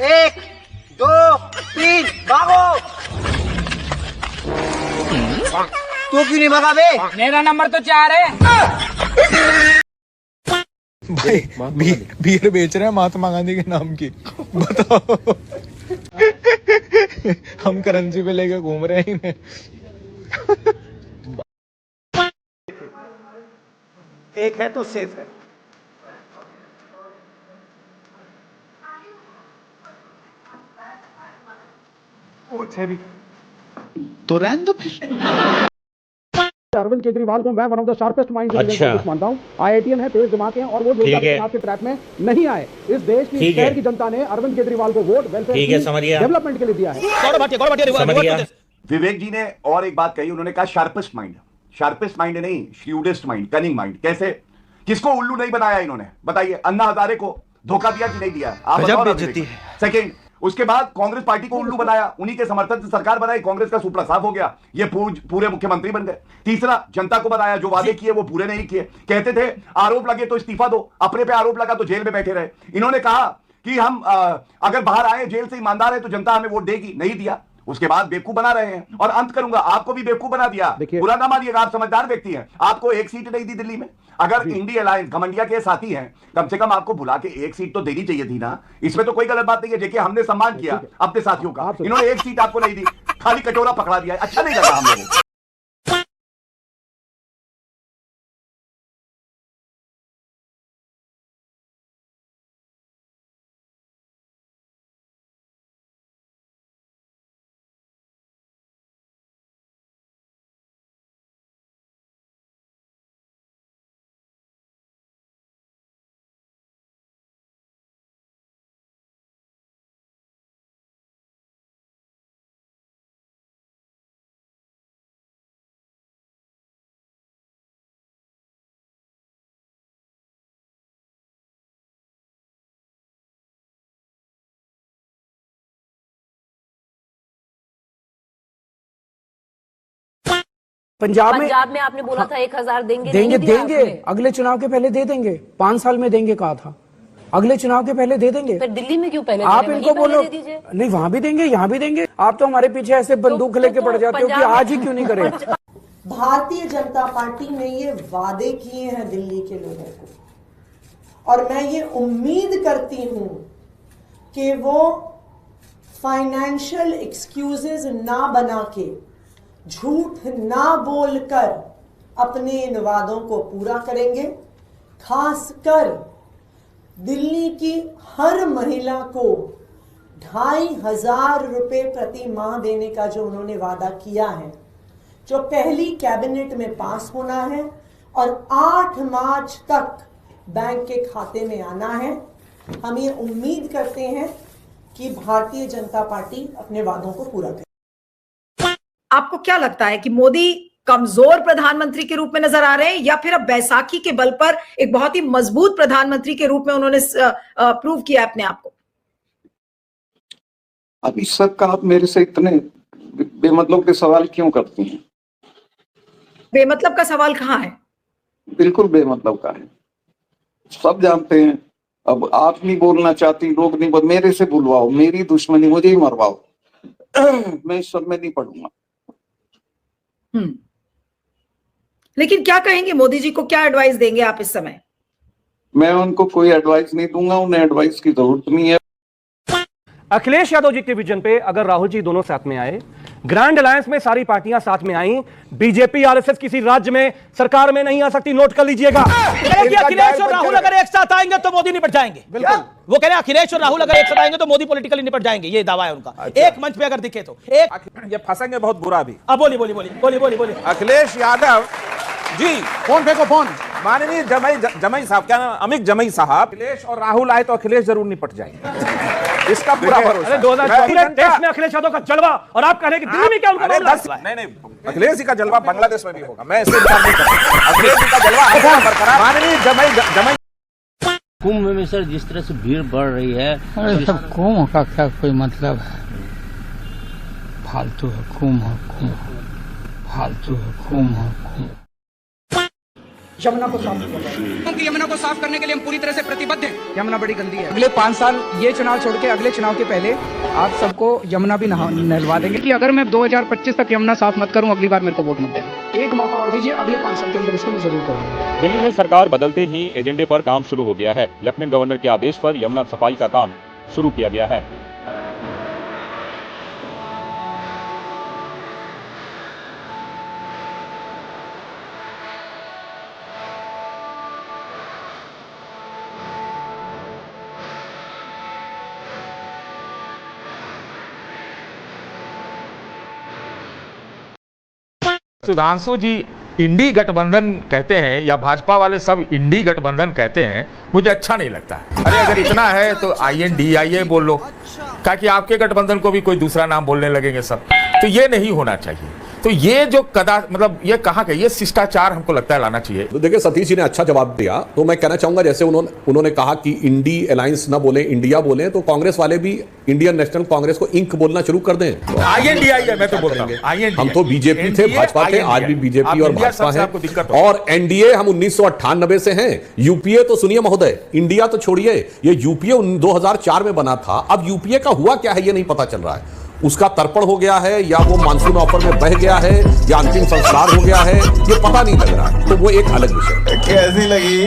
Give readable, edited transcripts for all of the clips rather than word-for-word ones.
1 2 3 भागो। तू क्यों नहीं भागा बे? मेरा नंबर तो 4 है। भाई बीयर बेच रहे हैं महात्मा गांधी के नाम की, बताओ। हम करेंसी पे लेके घूम रहे हैं इन्हें। एक है तो सेफ है। तो रहने दो फिर। अरविंद केजरीवाल को मैं one of the sharpest mind मानता हूँ। आईआईटीएन है, तेज दिमाग हैं और वो लोग के ट्रैप में नहीं आए। इस देश की शहर की जनता ने अरविंद केजरीवाल को वोट वेलफेयर डेवलपमेंट के लिए दिया है। विवेक जी ने और एक बात कही, उन्होंने कहा शार्पेस्ट माइंड। शार्पेस्ट माइंड नहीं, श्रूडेस्ट माइंड, कनिंग माइंड। कैसे? किसको उल्लू नहीं बनाया इन्होंने, बताइए? अन्ना हजारे को धोखा दिया कि नहीं दिया? आप बताओ। सेकेंड, उसके बाद कांग्रेस पार्टी को उल्लू बनाया, उन्हीं के समर्थन से सरकार बनाई, कांग्रेस का सुपड़ा साफ हो गया, ये पूरे मुख्यमंत्री बन गए। तीसरा, जनता को बताया जो वादे किए वो पूरे नहीं किए। कहते थे आरोप लगे तो इस्तीफा दो, अपने पे आरोप लगा तो जेल में बैठे रहे। इन्होंने कहा कि हम अगर बाहर आए जेल से ईमानदार है तो जनता हमें वोट देगी, नहीं दिया। उसके बाद बेवकूफ बना रहे हैं। और अंत करूंगा, आपको भी बेवकूफ बना दिया। बुरा ना मानिएगा, आप समझदार व्यक्ति हैं। आपको एक सीट नहीं दी दिल्ली में। अगर इंडिया अलायंस घमंडिया के साथी हैं, कम से कम आपको बुला के एक सीट तो देनी चाहिए थी ना। इसमें तो कोई गलत बात नहीं है। देखिए, हमने सम्मान किया अपने साथियों का, इन्होंने एक सीट आपको नहीं दी, खाली कटोरा पकड़ा दिया। अच्छा नहीं लगा हम लोगों को। पंजाब में आपने बोला था 1000 देंगे। देंगे अगले चुनाव के पहले दे देंगे। 5 साल में देंगे कहा था, अगले चुनाव के पहले दे देंगे। फिर दिल्ली में क्यों पहले? आप इनको बोलो नहीं, वहां भी देंगे यहाँ भी देंगे। आप तो हमारे पीछे ऐसे बंदूक लेके पड़ जाते हो कि आज ही क्यों नहीं करे। भारतीय जनता पार्टी ने ये वादे किए हैं दिल्ली के लोगों को, और मैं ये उम्मीद करती हूं कि वो फाइनेंशियल एक्सक्यूजेस ना बना के, झूठ ना बोलकर अपने इन वादों को पूरा करेंगे। खासकर दिल्ली की हर महिला को 2500 रुपए प्रति माह देने का जो उन्होंने वादा किया है, जो पहली कैबिनेट में पास होना है और 8 मार्च तक बैंक के खाते में आना है। हम ये उम्मीद करते हैं कि भारतीय जनता पार्टी अपने वादों को पूरा करे। आपको क्या लगता है कि मोदी कमजोर प्रधानमंत्री के रूप में नजर आ रहे हैं, या फिर अब बैसाखी के बल पर एक बहुत ही मजबूत प्रधानमंत्री के रूप में उन्होंने प्रूव किया अपने आप को? अब इस सब का आप मेरे से इतने बेमतलब के सवाल क्यों करती हैं? बेमतलब का सवाल कहाँ है? बिल्कुल बेमतलब का है, सब जानते हैं। अब आप नहीं बोलना चाहती, लोग नहीं बोल, मेरे से बुलवाओ, मेरी दुश्मनी मुझे ही मरवाओ, मैं इस सब में नहीं पढ़ूंगा। लेकिन क्या कहेंगे मोदी जी को, क्या एडवाइस देंगे आप इस समय? मैं उनको कोई एडवाइस नहीं दूंगा, उन्हें एडवाइस की जरूरत नहीं है। अखिलेश यादव जी के विजन पे अगर राहुल जी दोनों साथ में आए, ग्रैंड अलायंस में सारी पार्टियां साथ में आई, बीजेपी आरएसएस किसी राज्य में सरकार में नहीं आ सकती। नोट कर लीजिएगा। अखिलेश और राहुल अगर एक साथ आएंगे तो मोदी निपट जाएंगे। बिल्कुल, वो कह रहे हैं अखिलेश और राहुल अगर एक साथ आएंगे तो मोदी पॉलिटिकली निपट जाएंगे, ये दावा है उनका। एक मंच पे अगर दिखे तो ये फंसेंगे बहुत बुरा भी। अब बोलिए। अखिलेश यादव जी, फोन फेंको, फोन। माननीय जमई साहब, क्या नाम, अमित जमई साहब, अखिलेश और राहुल आए तो अखिलेश जरूर निपट जाएंगे, इसका पूरा भरोसा। 2024 में अखिलेश यादव का जलवा, और आप कह रहे हैं कि दिल्ली में क्या उनका नहीं, अखिलेश जी का जलवा बांग्लादेश में भी होगा, मैं इससे इंकार नहीं करता। अखिलेश जी का जलवा बरकरार। माननीय जमई कुंभ में सर जिस तरह से भीड़ बढ़ रही है, अरे सब कुंभ का क्या कोई मतलब है? फालतू है कुंभ, फालतू है कुंभ। यमुना को साफ किया जाए। क्योंकि यमुना को साफ करने के लिए हम पूरी तरह से प्रतिबद्ध हैं। यमुना बड़ी गंदी है। अगले 5 साल ये चुनाव छोड़ के अगले चुनाव के पहले आप सबको यमुना भी नहलवा देंगे कि अगर मैं 2025 तक यमुना साफ मत करूं, अगली बार मेरे को वोट मत देना। एक मौका और दीजिए, अगले 5 साल के अंदर इसको मैं जरूर करूंगा। दिल्ली में सरकार बदलते ही एजेंडे पर काम शुरू हो गया है। लेफ्टिनेंट गवर्नर के आदेश पर यमुना सफाई का काम शुरू किया गया है। सुधांशु जी इंडी गठबंधन कहते हैं या भाजपा वाले सब इंडी गठबंधन कहते हैं, मुझे अच्छा नहीं लगता। अरे अगर इतना है तो INDIA बोल लो, ताकि आपके गठबंधन को भी कोई दूसरा नाम बोलने लगेंगे सब। तो ये नहीं होना चाहिए। तो ये जो मतलब ये कहाँ का ये शिष्टाचार हमको लगता है लाना चाहिए। तो देखिए सतीश जी ने अच्छा जवाब दिया। तो मैं कहना चाहूंगा जैसे उन्होंने कहा कि इंडी अलायंस ना बोले, इंडिया बोले, तो कांग्रेस वाले भी इंडियन नेशनल कांग्रेस को इंक बोलना शुरू कर दें। तो INDIA मैं तो बोल रहा हूं। हम तो बीजेपी थे, भाजपा थे, आज भी बीजेपी और भाजपा है। और NDA हम 1998 से हैं। यूपीए तो सुनिए महोदय, इंडिया तो छोड़िए, ये यूपीए 2004 में बना था। अब यूपीए का हुआ क्या है ये नहीं पता चल रहा है। उसका तर्पण हो गया है या वो मानसून ऑफर में बह गया है या अंतिम संस्कार हो गया है, ये पता नहीं लग रहा है। तो वो एक अलग विषय है। कैसी लगी?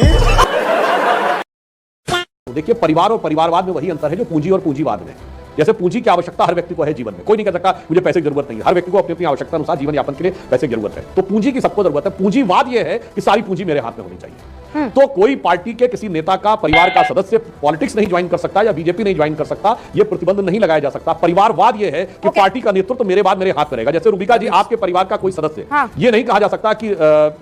तो देखिए परिवार और परिवारवाद में वही अंतर है जो पूंजी और पूंजीवाद में। जैसे पूंजी की आवश्यकता हर व्यक्ति को है जीवन में, कोई नहीं कह सकता मुझे पैसे की जरूरत नहीं है। हर व्यक्ति को अपनी अपनी आवश्यकता अनुसार जीवन यापन के लिए पैसे की जरूरत है। तो पूंजी की सबको जरूरत है। पूंजीवाद यह है कि सारी पूंजी मेरे हाथ में होनी चाहिए। तो कोई पार्टी के किसी नेता का परिवार का सदस्य पॉलिटिक्स नहीं ज्वाइन कर सकता या बीजेपी नहीं ज्वाइन कर सकता, यह प्रतिबंध नहीं लगाया जा सकता। परिवारवाद यह है कि पार्टी का नेतृत्व मेरे बाद मेरे हाथ में रहेगा। जैसे रूबिका जी, आपके परिवार का कोई सदस्य, यह नहीं कहा जा सकता कि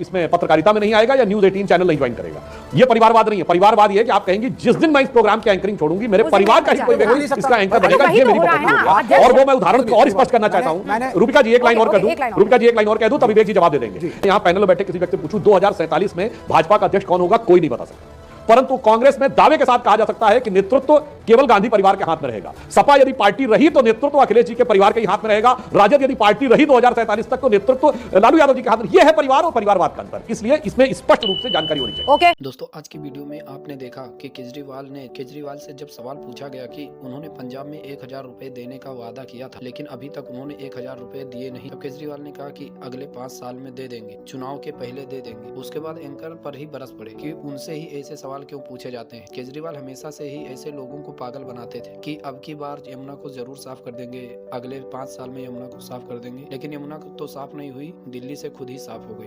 इसमें पत्रकारिता में नहीं आएगा या न्यूज 18 चैनल नहीं ज्वाइन करेगा। यह परिवारवाद नहीं है। परिवारवाद यह है कि आप कहेंगे जिस दिन मैं इस प्रोग्राम की एंकरिंग छोड़ूंगी, मेरे परिवार का ही कोई व्यक्ति इसका एंकर बनेगा, ये मेरी पॉलिसी है। और वो मैं उदाहरण और स्पष्ट करना चाहता हूं। रूबिका जी एक लाइन और कह दूं, रूबिका जी एक लाइन और कह दूं, तब विवेक जी जवाब दे देंगे। यहां पैनल में बैठे किसी व्यक्ति से पूछूं 2047 में भाजपा का अध्यक्ष कौन होगा, कोई नहीं बता सकता। परंतु कांग्रेस में दावे के साथ कहा जा सकता है कि नेतृत्व केवल गांधी परिवार के हाथ में रहेगा। सपा यदि पार्टी रही तो नेतृत्व अखिलेश जी के परिवार के ही हाथ में रहेगा। राजद यदि पार्टी रही 2047 तक तो नेतृत्व लालू यादव जी के हाथ में। यह है परिवार और परिवारवाद का अंतर। इसलिए इसमें स्पष्ट रूप से जानकारी होनी चाहिए। दोस्तों आज की वीडियो में आपने देखा कि केजरीवाल से जब सवाल पूछा गया कि उन्होंने पंजाब में 1000 रुपए देने का वादा किया था, लेकिन अभी तक उन्होंने 1000 रुपए दिए नहीं, तो केजरीवाल ने कहा कि अगले 5 साल में दे देंगे, चुनाव के पहले दे देंगे। उसके बाद एंकर पर ही बरस पड़े कि उनसे ही ऐसे सवाल क्यों पूछे जाते हैं। केजरीवाल हमेशा से ही ऐसे लोगों को पागल बनाते थे कि अब की बार यमुना को जरूर साफ कर देंगे, अगले 5 साल में यमुना को साफ कर देंगे। लेकिन यमुना को तो साफ नहीं हुई, दिल्ली से खुद ही साफ हो गई।